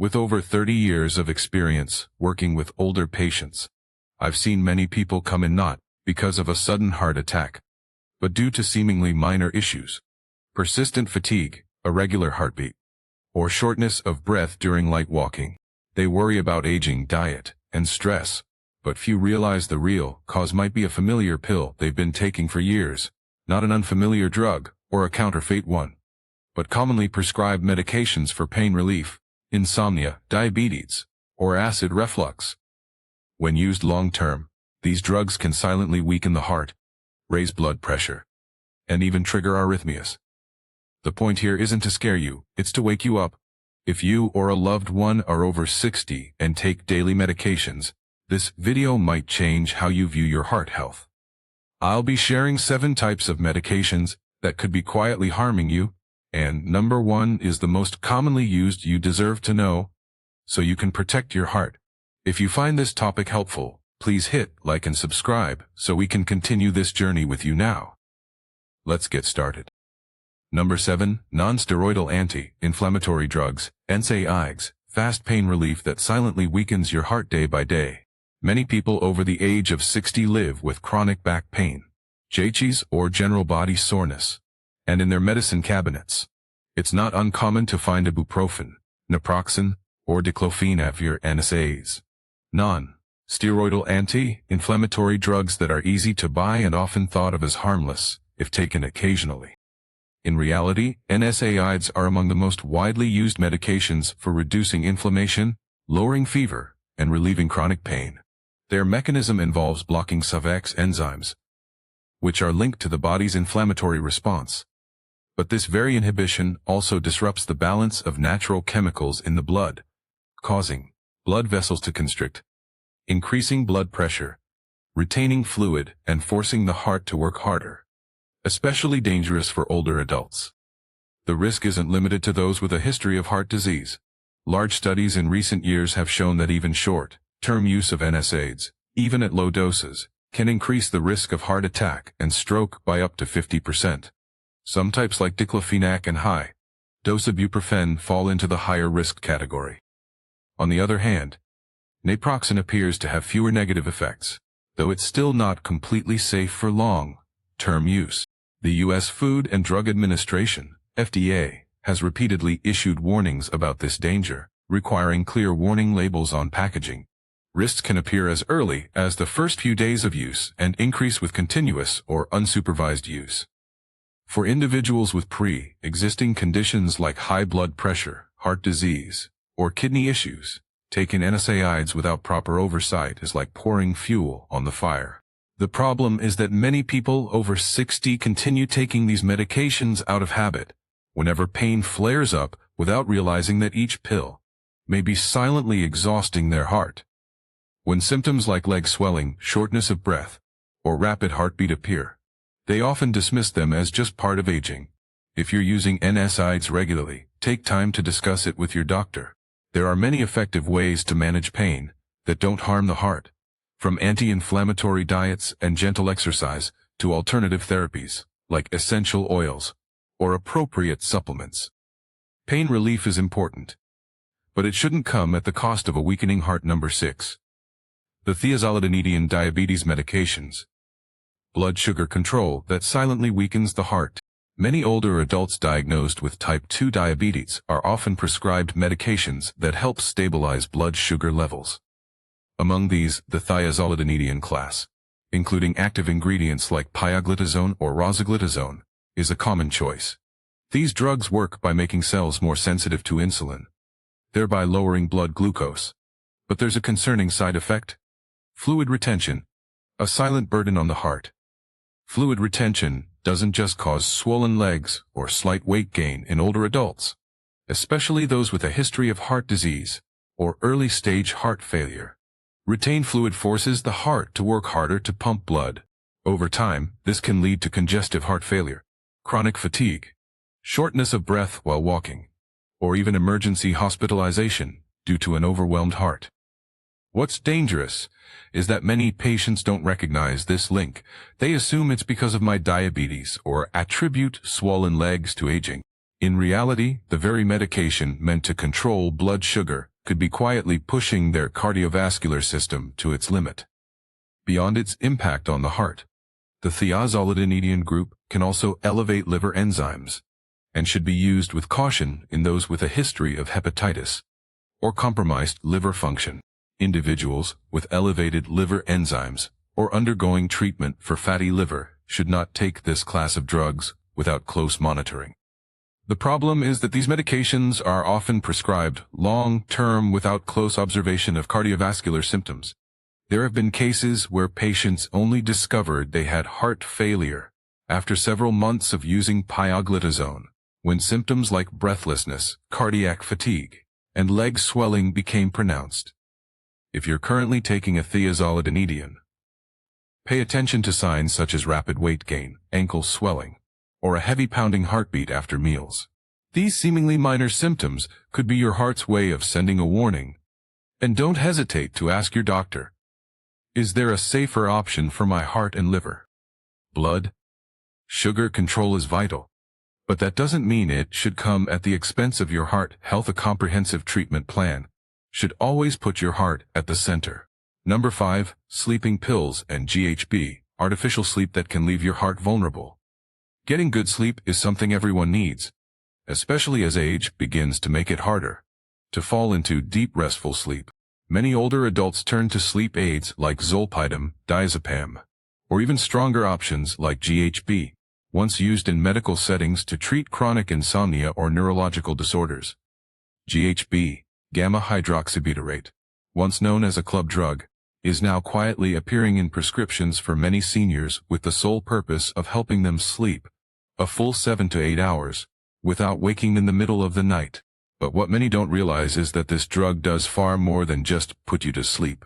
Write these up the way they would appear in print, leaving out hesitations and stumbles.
With over 30 years of experience working with older patients, I've seen many people come in not because of a sudden heart attack, but due to seemingly minor issues: persistent fatigue, irregular heartbeat, or shortness of breath during light walking. They worry about aging, diet, and stress, but few realize the real cause might be a familiar pill they've been taking for years, not an unfamiliar drug or a counterfeit one, but commonly prescribed medications for pain relief, insomnia, diabetes, or acid reflux. When used long-term, these drugs can silently weaken the heart, raise blood pressure, and even trigger arrhythmias. The point here isn't to scare you, it's to wake you up. If you or a loved one are over 60 and take daily medications, this video might change how you view your heart health. I'll be sharing 7 types of medications that could be quietly harming you, and number 1 is the most commonly used. You deserve to know, so you can protect your heart. If you find this topic helpful, please hit like and subscribe so we can continue this journey with you now. Let's get started. Number 7. Non-steroidal anti-inflammatory drugs, NSAIDs, fast pain relief that silently weakens your heart day by day. Many people over the age of 60 live with chronic back pain, JHs or general body soreness, and in their medicine cabinets, it's not uncommon to find ibuprofen, naproxen, or diclofenac NSAIDs. Non-steroidal anti-inflammatory drugs that are easy to buy and often thought of as harmless if taken occasionally. In reality, NSAIDs are among the most widely used medications for reducing inflammation, lowering fever, and relieving chronic pain. Their mechanism involves blocking SAVX enzymes, which are linked to the body's inflammatory response. But this very inhibition also disrupts the balance of natural chemicals in the blood, causing blood vessels to constrict, increasing blood pressure, retaining fluid, and forcing the heart to work harder. Especially dangerous for older adults. The risk isn't limited to those with a history of heart disease. Large studies in recent years have shown that even short-term use of NSAIDs, even at low doses, can increase the risk of heart attack and stroke by up to 50%. Some types like diclofenac and high-dose ibuprofen fall into the higher risk category. On the other hand, naproxen appears to have fewer negative effects, though it's still not completely safe for long-term use. The U.S. Food and Drug Administration, FDA, has repeatedly issued warnings about this danger, requiring clear warning labels on packaging. Risks can appear as early as the first few days of use and increase with continuous or unsupervised use. For individuals with pre-existing conditions like high blood pressure, heart disease, or kidney issues, taking NSAIDs without proper oversight is like pouring fuel on the fire. The problem is that many people over 60 continue taking these medications out of habit, whenever pain flares up, without realizing that each pill may be silently exhausting their heart. When symptoms like leg swelling, shortness of breath, or rapid heartbeat appear, they often dismiss them as just part of aging. If you're using NSAIDs regularly, take time to discuss it with your doctor. There are many effective ways to manage pain that don't harm the heart, from anti-inflammatory diets and gentle exercise to alternative therapies like essential oils or appropriate supplements. Pain relief is important, but it shouldn't come at the cost of a weakening heart. Number 6. The thiazolidinedione diabetes medications. Blood sugar control that silently weakens the heart. Many older adults diagnosed with type 2 diabetes are often prescribed medications that help stabilize blood sugar levels. Among these, the thiazolidinedione class, including active ingredients like pioglitazone or rosiglitazone, is a common choice. These drugs work by making cells more sensitive to insulin, thereby lowering blood glucose. But there's a concerning side effect: fluid retention, a silent burden on the heart. Fluid retention doesn't just cause swollen legs or slight weight gain in older adults, especially those with a history of heart disease or early-stage heart failure. Retained fluid forces the heart to work harder to pump blood. Over time, this can lead to congestive heart failure, chronic fatigue, shortness of breath while walking, or even emergency hospitalization due to an overwhelmed heart. What's dangerous is that many patients don't recognize this link. They assume it's because of my diabetes or attribute swollen legs to aging. In reality, the very medication meant to control blood sugar could be quietly pushing their cardiovascular system to its limit. Beyond its impact on the heart, the thiazolidinedione group can also elevate liver enzymes and should be used with caution in those with a history of hepatitis or compromised liver function. Individuals with elevated liver enzymes or undergoing treatment for fatty liver should not take this class of drugs without close monitoring. The problem is that these medications are often prescribed long-term without close observation of cardiovascular symptoms. There have been cases where patients only discovered they had heart failure after several months of using pioglitazone, when symptoms like breathlessness, cardiac fatigue, and leg swelling became pronounced. If you're currently taking a thiazolidinedione, pay attention to signs such as rapid weight gain, ankle swelling, or a heavy pounding heartbeat after meals. These seemingly minor symptoms could be your heart's way of sending a warning. And don't hesitate to ask your doctor, is there a safer option for my heart and liver? Blood sugar control is vital, but that doesn't mean it should come at the expense of your heart health. A comprehensive treatment plan should always put your heart at the center. Number 5, sleeping pills and GHB, artificial sleep that can leave your heart vulnerable. Getting good sleep is something everyone needs, especially as age begins to make it harder to fall into deep restful sleep. Many older adults turn to sleep aids like zolpidem, diazepam, or even stronger options like GHB, once used in medical settings to treat chronic insomnia or neurological disorders. GHB, gamma hydroxybutyrate, once known as a club drug, is now quietly appearing in prescriptions for many seniors with the sole purpose of helping them sleep a full 7 to 8 hours without waking in the middle of the night. But what many don't realize is that this drug does far more than just put you to sleep.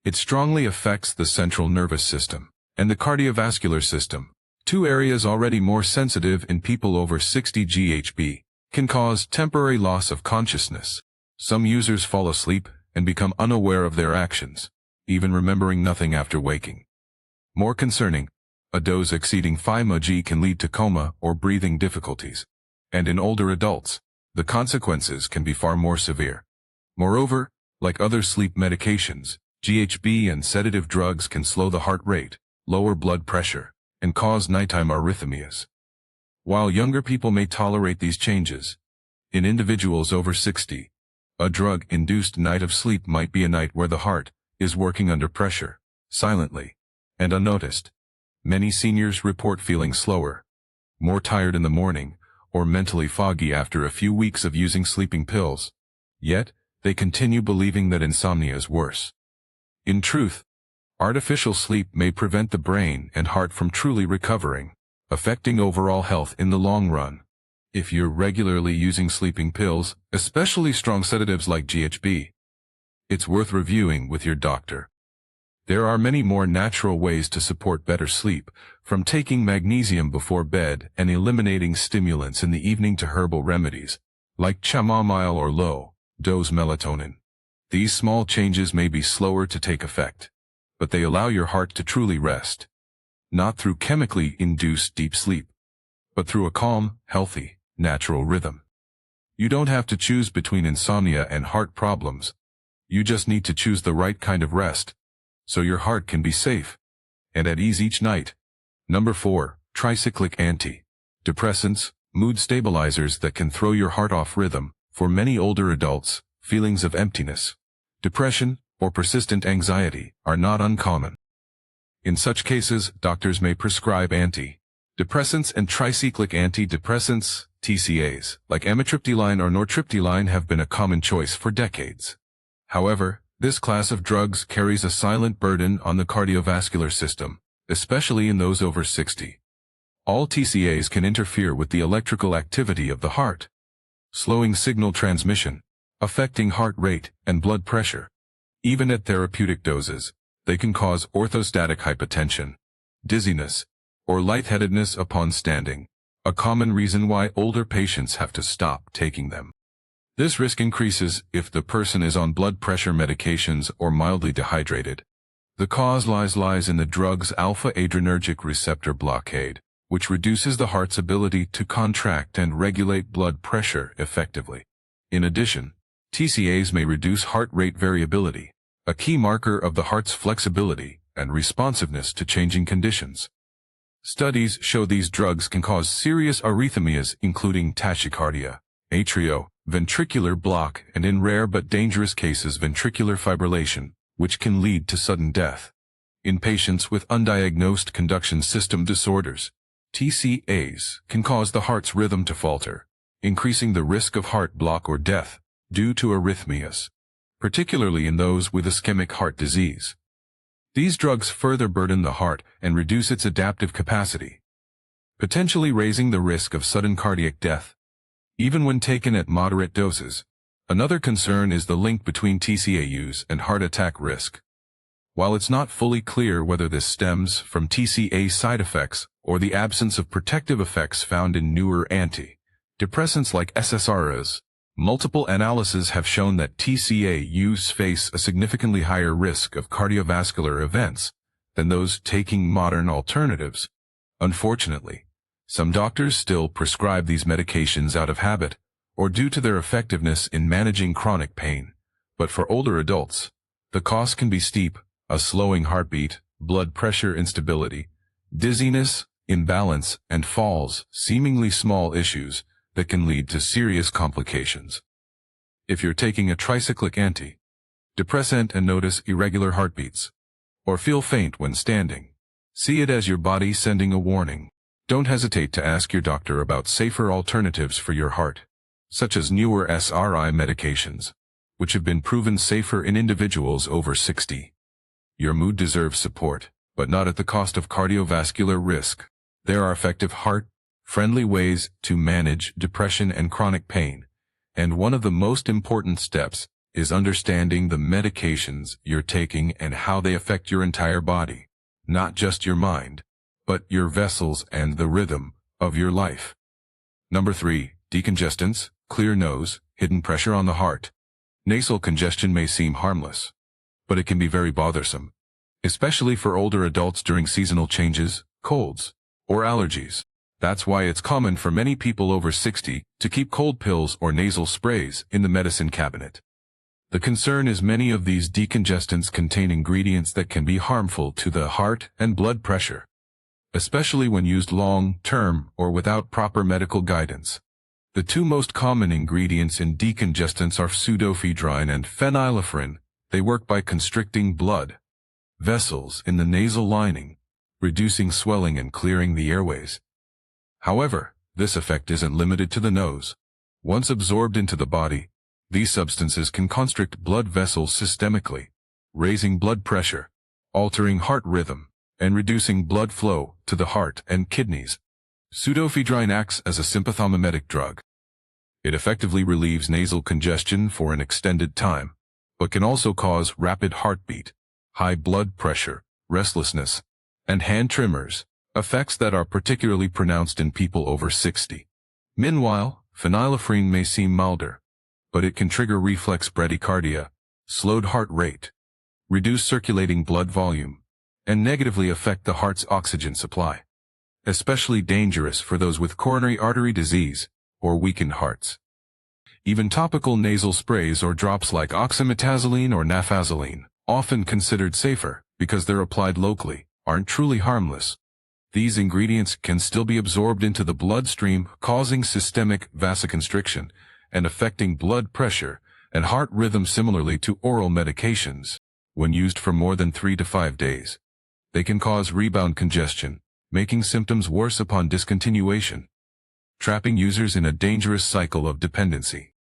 It strongly affects the central nervous system and the cardiovascular system, two areas already more sensitive in people over 60. GHB can cause temporary loss of consciousness. Some users fall asleep and become unaware of their actions, even remembering nothing after waking. More concerning, a dose exceeding 5 mg can lead to coma or breathing difficulties, and in older adults, the consequences can be far more severe. Moreover, like other sleep medications, GHB and sedative drugs can slow the heart rate, lower blood pressure, and cause nighttime arrhythmias. While younger people may tolerate these changes, in individuals over 60, a drug-induced night of sleep might be a night where the heart is working under pressure, silently, and unnoticed. Many seniors report feeling slower, more tired in the morning, or mentally foggy after a few weeks of using sleeping pills. Yet, they continue believing that insomnia is worse. In truth, artificial sleep may prevent the brain and heart from truly recovering, affecting overall health in the long run. If you're regularly using sleeping pills, especially strong sedatives like GHB, it's worth reviewing with your doctor. There are many more natural ways to support better sleep, from taking magnesium before bed and eliminating stimulants in the evening to herbal remedies, like chamomile or low-dose melatonin. These small changes may be slower to take effect, but they allow your heart to truly rest, not through chemically induced deep sleep, but through a calm, healthy, natural rhythm. You don't have to choose between insomnia and heart problems. You just need to choose the right kind of rest, so your heart can be safe and at ease each night. Number 4, tricyclic antidepressants, mood stabilizers that can throw your heart off rhythm. For many older adults, feelings of emptiness, depression, or persistent anxiety are not uncommon. In such cases, doctors may prescribe antidepressants and tricyclic antidepressants, TCAs, like amitriptyline or nortriptyline have been a common choice for decades. However, this class of drugs carries a silent burden on the cardiovascular system, especially in those over 60. All TCAs can interfere with the electrical activity of the heart, slowing signal transmission, affecting heart rate and blood pressure. Even at therapeutic doses, they can cause orthostatic hypotension, dizziness, or lightheadedness upon standing, a common reason why older patients have to stop taking them. This risk increases if the person is on blood pressure medications or mildly dehydrated. The cause lies in the drug's alpha-adrenergic receptor blockade, which reduces the heart's ability to contract and regulate blood pressure effectively. In addition, TCAs may reduce heart rate variability, a key marker of the heart's flexibility and responsiveness to changing conditions. Studies show these drugs can cause serious arrhythmias including tachycardia, atrioventricular block, and in rare but dangerous cases ventricular fibrillation, which can lead to sudden death. In patients with undiagnosed conduction system disorders, TCAs can cause the heart's rhythm to falter, increasing the risk of heart block or death due to arrhythmias, particularly in those with ischemic heart disease. These drugs further burden the heart and reduce its adaptive capacity, potentially raising the risk of sudden cardiac death, even when taken at moderate doses. Another concern is the link between TCA use and heart attack risk. While it's not fully clear whether this stems from TCA side effects or the absence of protective effects found in newer antidepressants like SSRIs, multiple analyses have shown that TCA use face a significantly higher risk of cardiovascular events than those taking modern alternatives. Unfortunately, some doctors still prescribe these medications out of habit or due to their effectiveness in managing chronic pain. But for older adults, the cost can be steep: a slowing heartbeat, blood pressure instability, dizziness, imbalance, and falls, seemingly small issues that can lead to serious complications. If you're taking a tricyclic antidepressant and notice irregular heartbeats, or feel faint when standing, see it as your body sending a warning. Don't hesitate to ask your doctor about safer alternatives for your heart, such as newer SRI medications, which have been proven safer in individuals over 60. Your mood deserves support, but not at the cost of cardiovascular risk. There are effective heart-friendly ways to manage depression and chronic pain, and one of the most important steps is understanding the medications you're taking and how they affect your entire body, not just your mind, but your vessels and the rhythm of your life. Number 3. Decongestants, clear nose, hidden pressure on the heart. Nasal congestion may seem harmless, but it can be very bothersome, especially for older adults during seasonal changes, colds, or allergies. That's why it's common for many people over 60 to keep cold pills or nasal sprays in the medicine cabinet. The concern is many of these decongestants contain ingredients that can be harmful to the heart and blood pressure, especially when used long-term or without proper medical guidance. The two most common ingredients in decongestants are pseudoephedrine and phenylephrine. They work by constricting blood vessels in the nasal lining, reducing swelling and clearing the airways. However, this effect isn't limited to the nose. Once absorbed into the body, these substances can constrict blood vessels systemically, raising blood pressure, altering heart rhythm, and reducing blood flow to the heart and kidneys. Pseudoephedrine acts as a sympathomimetic drug. It effectively relieves nasal congestion for an extended time, but can also cause rapid heartbeat, high blood pressure, restlessness, and hand tremors, effects that are particularly pronounced in people over 60. Meanwhile, phenylephrine may seem milder, but it can trigger reflex bradycardia, slowed heart rate, reduce circulating blood volume, and negatively affect the heart's oxygen supply, especially dangerous for those with coronary artery disease or weakened hearts. Even topical nasal sprays or drops like oxymetazoline or nafazoline, often considered safer because they're applied locally, aren't truly harmless. These ingredients can still be absorbed into the bloodstream, causing systemic vasoconstriction and affecting blood pressure and heart rhythm similarly to oral medications. When used for more than 3 to 5 days, they can cause rebound congestion, making symptoms worse upon discontinuation, trapping users in a dangerous cycle of dependency.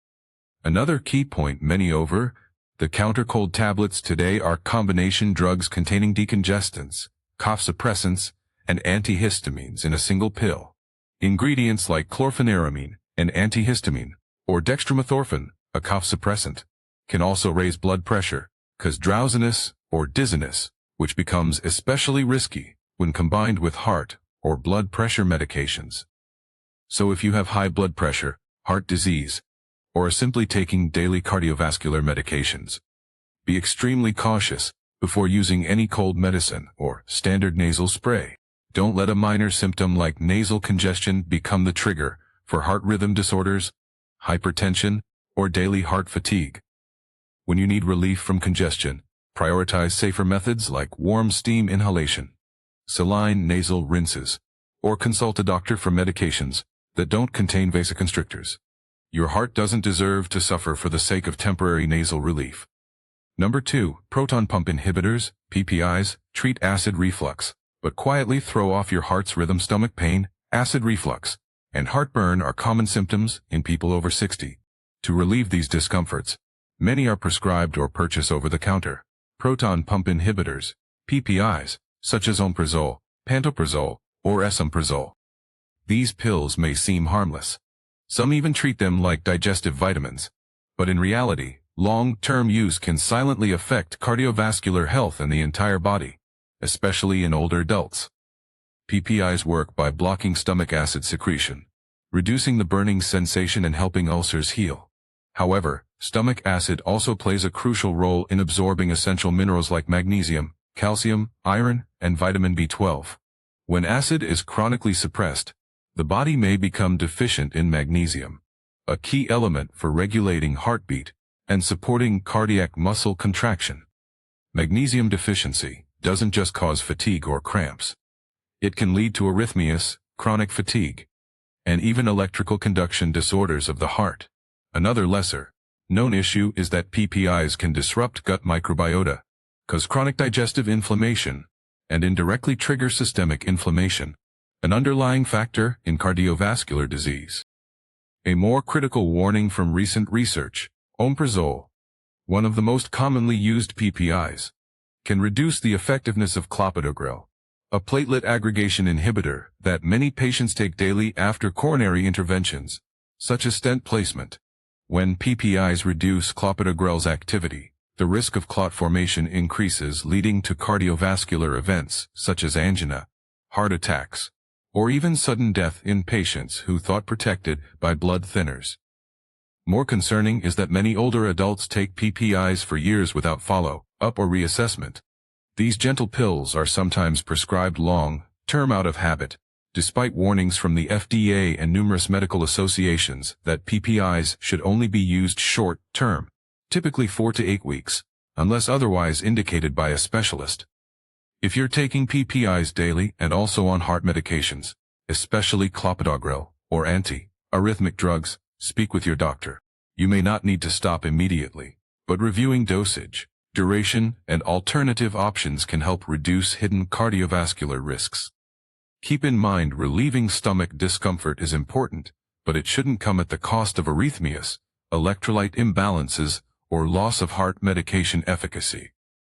Another key point: many over-the-counter cold tablets today are combination drugs containing decongestants, cough suppressants, and antihistamines in a single pill. Ingredients like chlorpheniramine, an antihistamine, or dextromethorphan, a cough suppressant, can also raise blood pressure, cause drowsiness or dizziness, which becomes especially risky when combined with heart or blood pressure medications. So if you have high blood pressure, heart disease, or are simply taking daily cardiovascular medications, be extremely cautious before using any cold medicine or standard nasal spray. Don't let a minor symptom like nasal congestion become the trigger for heart rhythm disorders, hypertension, or daily heart fatigue. When you need relief from congestion, prioritize safer methods like warm steam inhalation, saline nasal rinses, or consult a doctor for medications that don't contain vasoconstrictors. Your heart doesn't deserve to suffer for the sake of temporary nasal relief. Number 2, proton pump inhibitors, PPIs, treat acid reflux, but quietly throw off your heart's rhythm. Stomach pain, acid reflux, and heartburn are common symptoms in people over 60. To relieve these discomforts, many are prescribed or purchased over the counter. Proton pump inhibitors, PPIs, such as omeprazole, pantoprazole, or esomeprazole. These pills may seem harmless. Some even treat them like digestive vitamins. But in reality, long-term use can silently affect cardiovascular health in the entire body, especially in older adults. PPIs work by blocking stomach acid secretion, reducing the burning sensation and helping ulcers heal. However, stomach acid also plays a crucial role in absorbing essential minerals like magnesium, calcium, iron, and vitamin B12. When acid is chronically suppressed, the body may become deficient in magnesium, a key element for regulating heartbeat and supporting cardiac muscle contraction. Magnesium deficiency doesn't just cause fatigue or cramps. It can lead to arrhythmias, chronic fatigue, and even electrical conduction disorders of the heart. Another lesser-known issue is that PPIs can disrupt gut microbiota, cause chronic digestive inflammation, and indirectly trigger systemic inflammation, an underlying factor in cardiovascular disease. A more critical warning from recent research: omeprazole, one of the most commonly used PPIs, can reduce the effectiveness of clopidogrel, a platelet aggregation inhibitor that many patients take daily after coronary interventions, such as stent placement. When PPIs reduce clopidogrel's activity, the risk of clot formation increases, leading to cardiovascular events such as angina, heart attacks, or even sudden death in patients who thought protected by blood thinners. More concerning is that many older adults take PPIs for years without follow-up or reassessment. These gentle pills are sometimes prescribed long-term out of habit, despite warnings from the FDA and numerous medical associations that PPIs should only be used short-term, typically 4 to 8 weeks, unless otherwise indicated by a specialist. If you're taking PPIs daily and also on heart medications, especially clopidogrel or anti-arrhythmic drugs, speak with your doctor. You may not need to stop immediately, but reviewing dosage, duration, and alternative options can help reduce hidden cardiovascular risks. Keep in mind, relieving stomach discomfort is important, but it shouldn't come at the cost of arrhythmias, electrolyte imbalances, or loss of heart medication efficacy.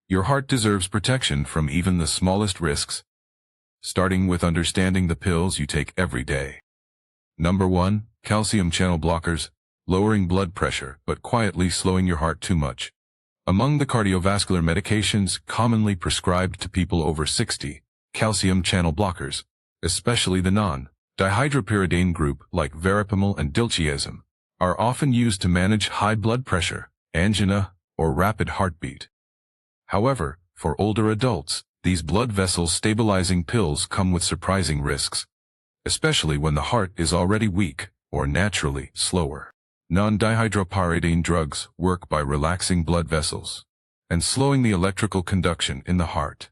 Your heart deserves protection from even the smallest risks, starting with understanding the pills you take every day. Number 1, calcium channel blockers, lowering blood pressure but quietly slowing your heart too much. Among the cardiovascular medications commonly prescribed to people over 60, calcium channel blockers, especially the non-dihydropyridine group like verapamil and diltiazem, are often used to manage high blood pressure, angina, or rapid heartbeat. However, for older adults, these blood vessel stabilizing pills come with surprising risks, especially when the heart is already weak or naturally slower. Non-dihydropyridine drugs work by relaxing blood vessels and slowing the electrical conduction in the heart.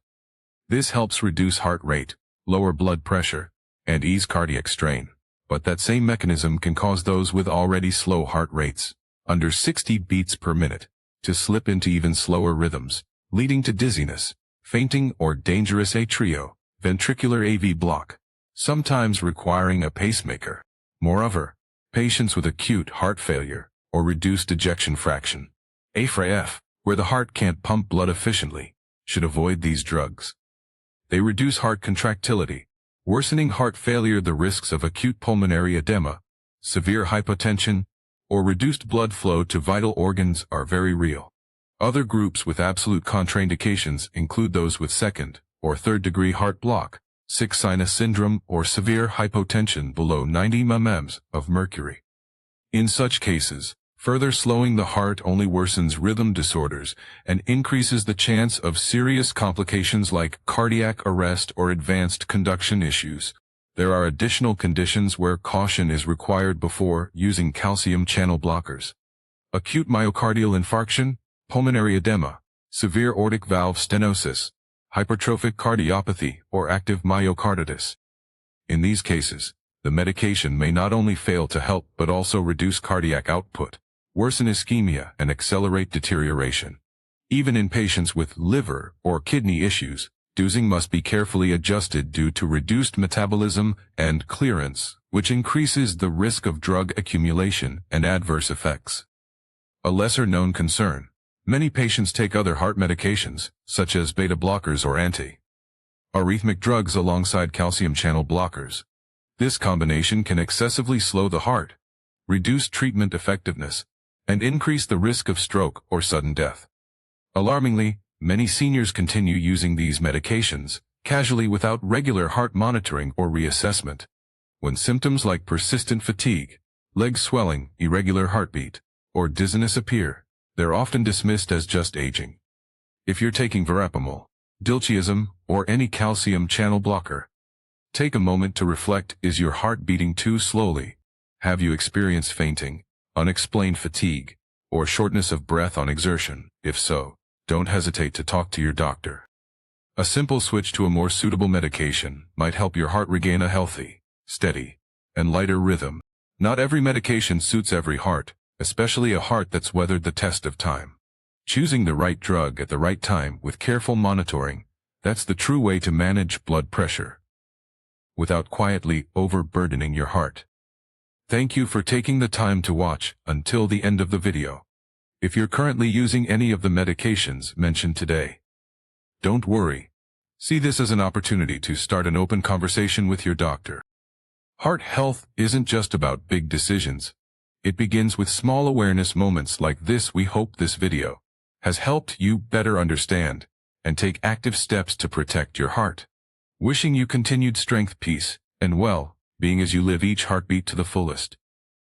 This helps reduce heart rate, lower blood pressure, and ease cardiac strain. But that same mechanism can cause those with already slow heart rates, under 60 beats per minute, to slip into even slower rhythms, leading to dizziness, fainting, or dangerous atrioventricular AV block, sometimes requiring a pacemaker. Moreover, patients with acute heart failure or reduced ejection fraction, AFRA-F, where the heart can't pump blood efficiently, should avoid these drugs. They reduce heart contractility, worsening heart failure. The risks of acute pulmonary edema, severe hypotension, or reduced blood flow to vital organs are very real. Other groups with absolute contraindications include those with second or third-degree heart block, sick sinus syndrome, or severe hypotension below 90 mmHg of mercury. In such cases, further slowing the heart only worsens rhythm disorders and increases the chance of serious complications like cardiac arrest or advanced conduction issues. There are additional conditions where caution is required before using calcium channel blockers. acute myocardial infarction, pulmonary edema, severe aortic valve stenosis, hypertrophic cardiopathy, or active myocarditis. In these cases, the medication may not only fail to help but also reduce cardiac output, worsen ischemia, and accelerate deterioration. Even in patients with liver or kidney issues, dosing must be carefully adjusted due to reduced metabolism and clearance, which increases the risk of drug accumulation and adverse effects. A lesser-known concern: many patients take other heart medications, such as beta blockers or anti-arrhythmic drugs alongside calcium channel blockers. This combination can excessively slow the heart, reduce treatment effectiveness, and increase the risk of stroke or sudden death. Alarmingly, many seniors continue using these medications casually without regular heart monitoring or reassessment. When symptoms like persistent fatigue, leg swelling, irregular heartbeat, or dizziness appear, they're often dismissed as just aging. If you're taking verapamil, diltiazem, or any calcium channel blocker, take a moment to reflect: is your heart beating too slowly? Have you experienced fainting, unexplained fatigue, or shortness of breath on exertion? If so, don't hesitate to talk to your doctor. A simple switch to a more suitable medication might help your heart regain a healthy, steady, and lighter rhythm. Not every medication suits every heart, especially a heart that's weathered the test of time. Choosing the right drug at the right time with careful monitoring, that's the true way to manage blood pressure without quietly overburdening your heart. Thank you for taking the time to watch until the end of the video. If you're currently using any of the medications mentioned today, don't worry. See this as an opportunity to start an open conversation with your doctor. Heart health isn't just about big decisions. It begins with small awareness moments like this. We hope this video has helped you better understand and take active steps to protect your heart. Wishing you continued strength, peace, and well-being as you live each heartbeat to the fullest.